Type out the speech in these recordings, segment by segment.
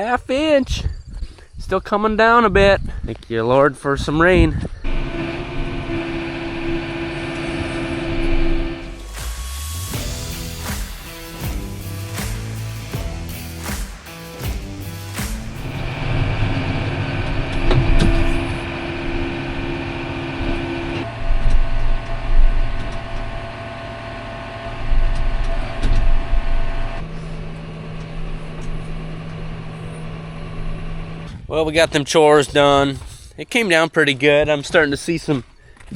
1/2 inch. Still coming down a bit. Thank you, Lord, for some rain. Well, we got them chores done. It came down pretty good. I'm starting to see some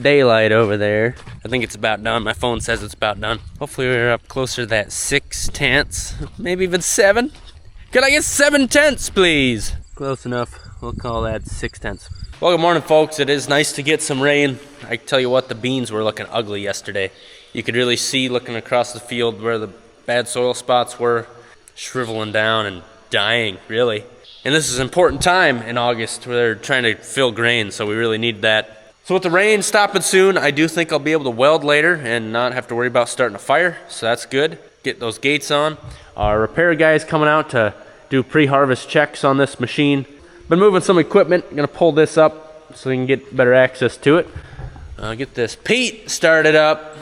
daylight over there. I think it's about done. My phone says it's about done. Hopefully we're up closer to that 6/10, maybe even 7. Could I get 7/10, please? Close enough. We'll call that 6/10. Well, good morning, folks. It is nice to get some rain. I tell you what, the beans were looking ugly yesterday. You could really see looking across the field where the bad soil spots were, shriveling down and dying, really. And this is an important time in August where they're trying to fill grain, so we really need that. So with the rain stopping soon, I do think I'll be able to weld later and not have to worry about starting a fire, so that's good. Get those gates on. Our repair guy's coming out to do pre-harvest checks on this machine. Been moving some equipment. I'm gonna pull this up so we can get better access to it. Get this Pete started up.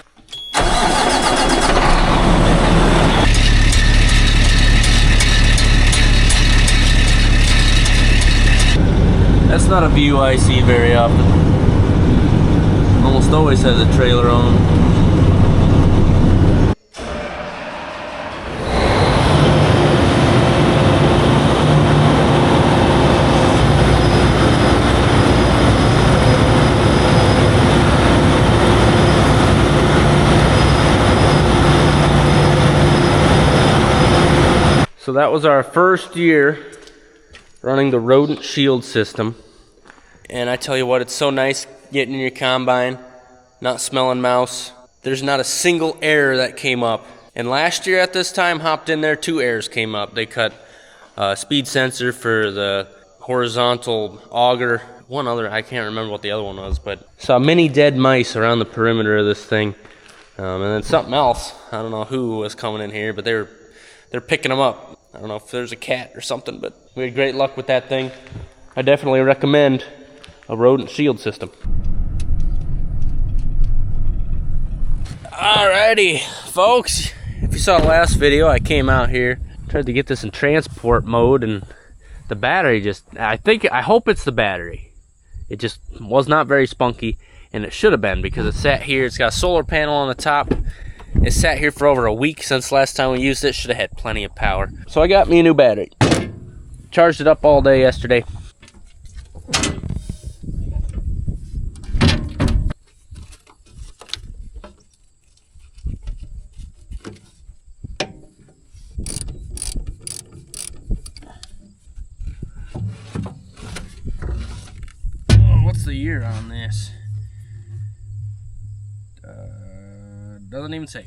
That's not a view I see very often. Almost always has a trailer on. So that was our first year running the Rodent shield system. And I tell you what, it's so nice getting in your combine, not smelling mouse. There's not a single error that came up. And last year at this time, hopped in there, 2 errors came up. They cut speed sensor for the horizontal auger. One other, I can't remember what the other one was, but saw many dead mice around the perimeter of this thing. And then something else, I don't know who was coming in here, but they're picking them up. I don't know if there's a cat or something, but we had great luck with that thing. I definitely recommend a Rodent shield system. Alrighty, folks. If you saw the last video, I came out here, tried to get this in transport mode, and the battery just, I hope it's the battery. It just was not very spunky, and it should have been because it sat here. It's got a solar panel on the top. It sat here for over a week since last time we used it. Should have had plenty of power. So I got me a new battery. Charged it up all day yesterday. What's the year on this? Doesn't even say.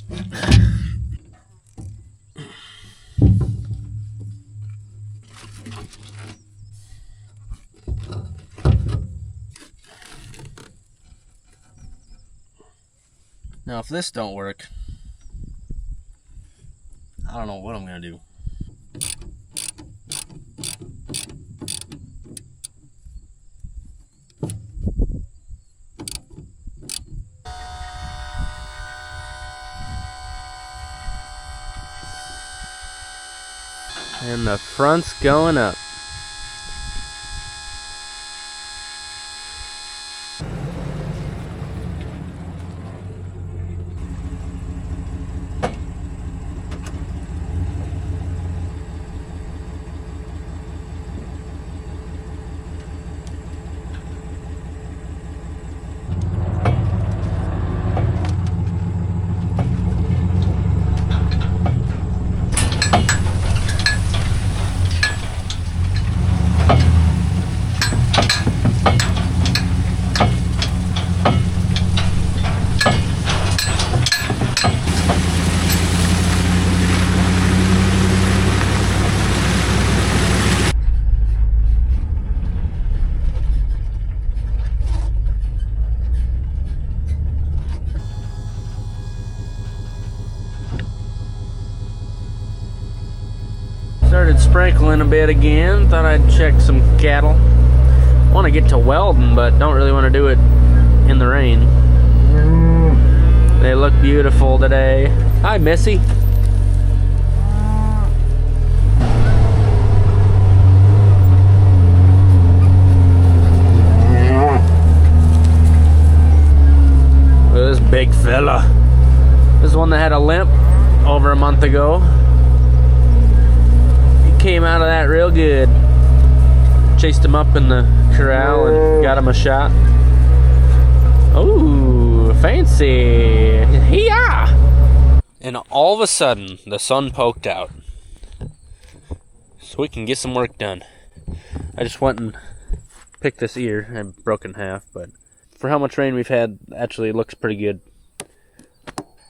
Now if this don't work, I don't know what I'm gonna do. And the front's going up. sprinkling a bit again. Thought I'd check some cattle. Want to get to Welding, but don't really want to do it in the rain. They look beautiful today. Hi, Missy. Look at this big fella. This is one that had a limp over a month ago. He came out of that real good. Chased him up in the corral and got him a shot. Oh, fancy. Hee-yah! And all of a sudden, the sun poked out. So we can get some work done. I just went and picked this ear. I broke in half, but for how much rain we've had, actually it looks pretty good.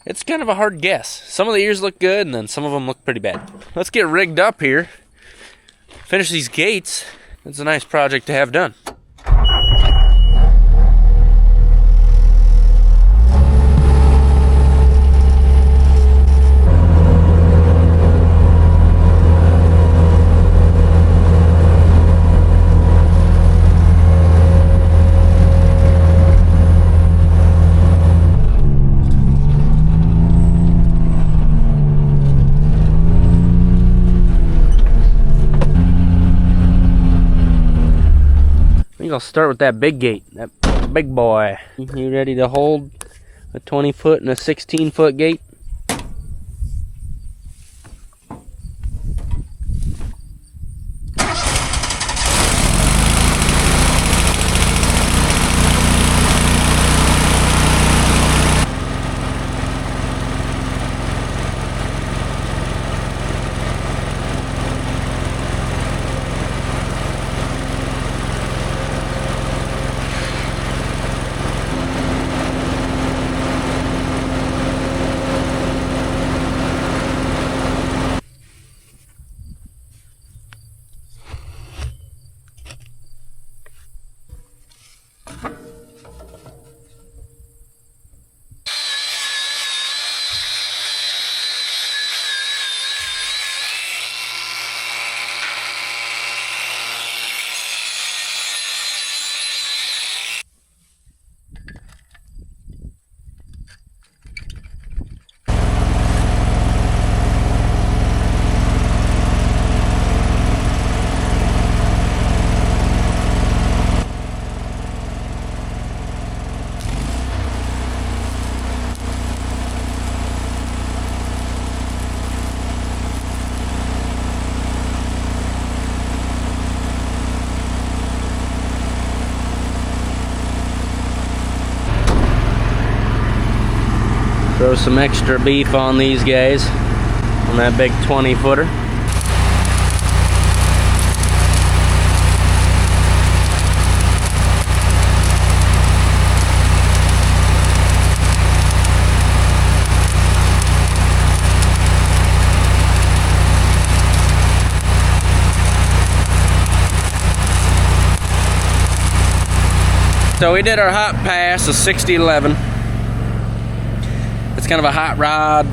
It's kind of a hard guess. Some of the ears look good, and then some of them look pretty bad. Let's get rigged up here. Finish these gates. It's a nice project to have done. I'll start with that big gate, that big boy. You ready to hold a 20-foot and a 16-foot gate? Throw some extra beef on these guys on that big 20-footer. So we did our hot pass of 6011. It's kind of a hot rod.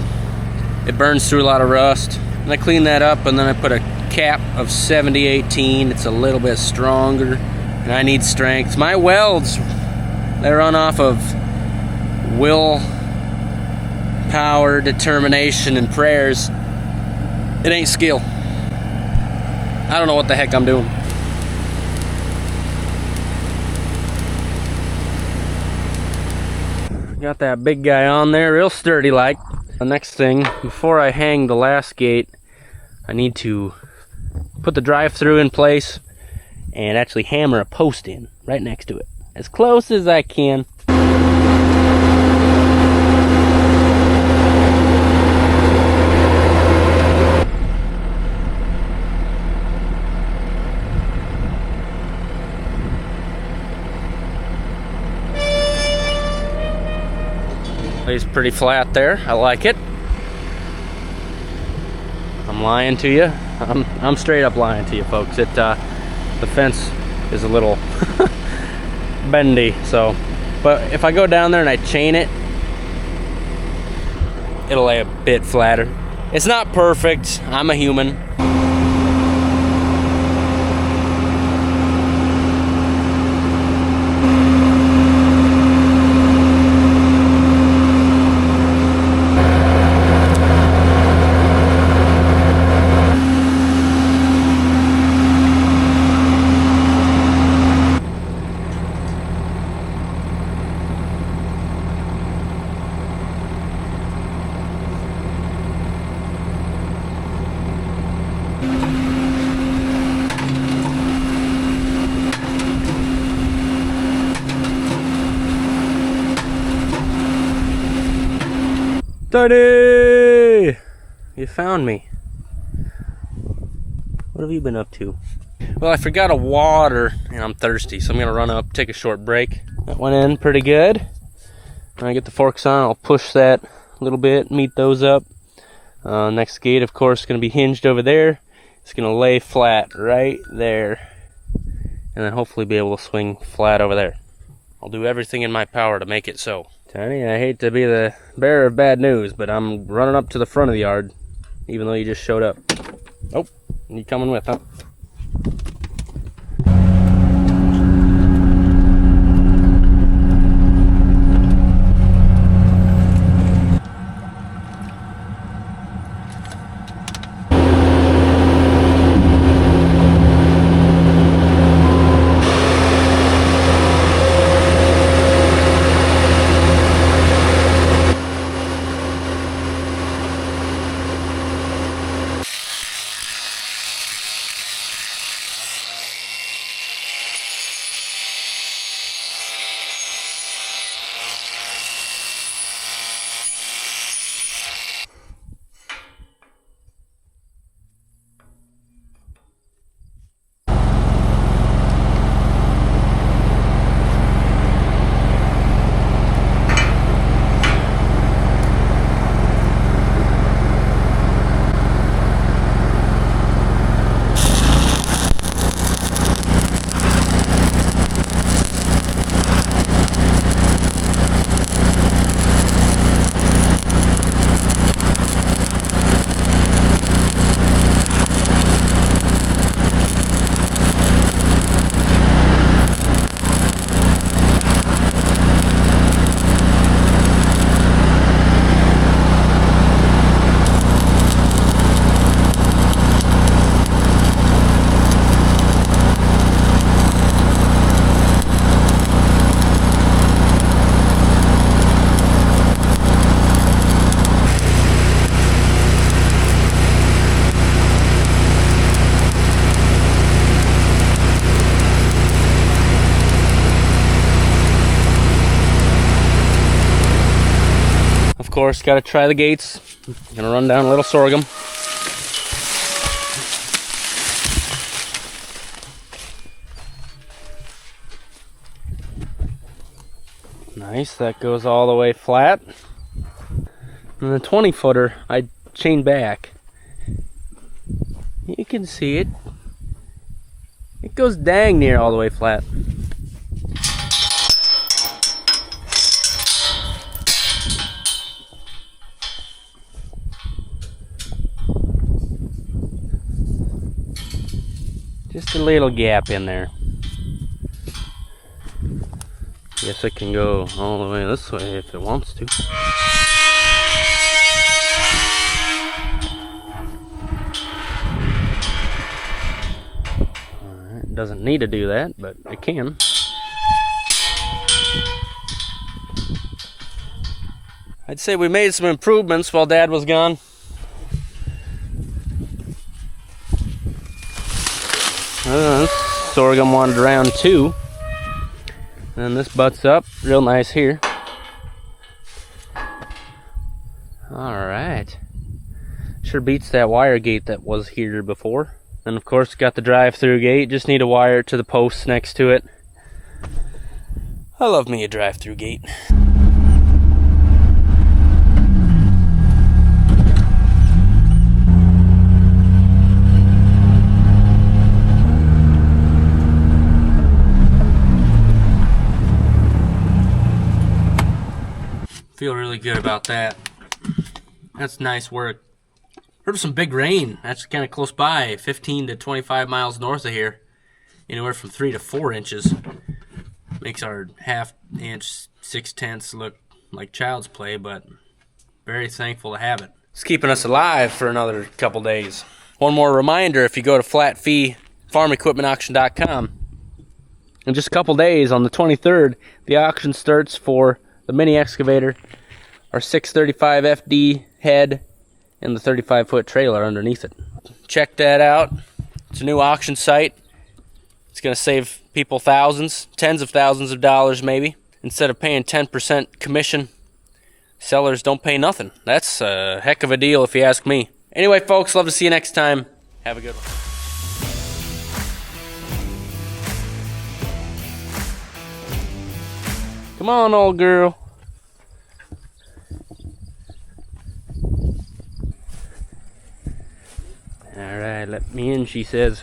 It burns through a lot of rust. And I cleaned that up, and then I put a cap of 7018. It's a little bit stronger, and I need strength. My welds, they run off of will, power, determination, and prayers. It ain't skill. I don't know what the heck I'm doing. Got that big guy on there, real sturdy like. The next thing, before I hang the last gate, I need to put the drive-through in place and actually hammer a post in right next to it, as close as I can. Lays pretty flat there. I like it. I'm lying to you. I'm straight up lying to you, folks. The fence is a little bendy, so. But if I go down there and I chain it, it'll lay a bit flatter. It's not perfect. I'm a human. Tiny! You found me. What have you been up to? Well, I forgot a water and I'm thirsty, so I'm gonna run up, take a short break. That went in pretty good. When I get the forks on, I'll push that a little bit, meet those up. Next gate, of course, is gonna be hinged over there. It's gonna lay flat right there. And then hopefully be able to swing flat over there. I'll do everything in my power to make it so. Tiny, I hate to be the bearer of bad news, but I'm running up to the front of the yard, even though you just showed up. Oh, you coming with, huh? Of course, gotta try the gates. Gonna run down a little sorghum. Nice, that goes all the way flat. And the 20-footer, I chain back. You can see it. It goes dang near all the way flat. Just a little gap in there. Guess it can go all the way this way if it wants to. Alright, it doesn't need to do that, but it can. I'd say we made some improvements while Dad was gone. Sorghum wanted around too. And this butts up real nice here. Alright. Sure beats that wire gate that was here before. And of course got the drive-through gate. Just need to wire it to the posts next to it. I love me a drive-through gate. Feel really good about that. That's nice work. Heard of some big rain. That's kind of close by, 15 to 25 miles north of here. Anywhere from 3 to 4 inches. Makes our half-inch 6/10 look like child's play, but very thankful to have it. It's keeping us alive for another couple days. One more reminder, if you go to flatfeefarmequipmentauction.com, in just a couple days, on the 23rd, the auction starts for the mini excavator, our 635 FD head, and the 35-foot trailer underneath it. Check that out. It's a new auction site. It's going to save people thousands, tens of thousands of dollars maybe. Instead of paying 10% commission sellers don't pay nothing. That's a heck of a deal if you ask me. Anyway, folks, love to see you next time. Have a good one. Come on, old girl. All right, let me in, she says.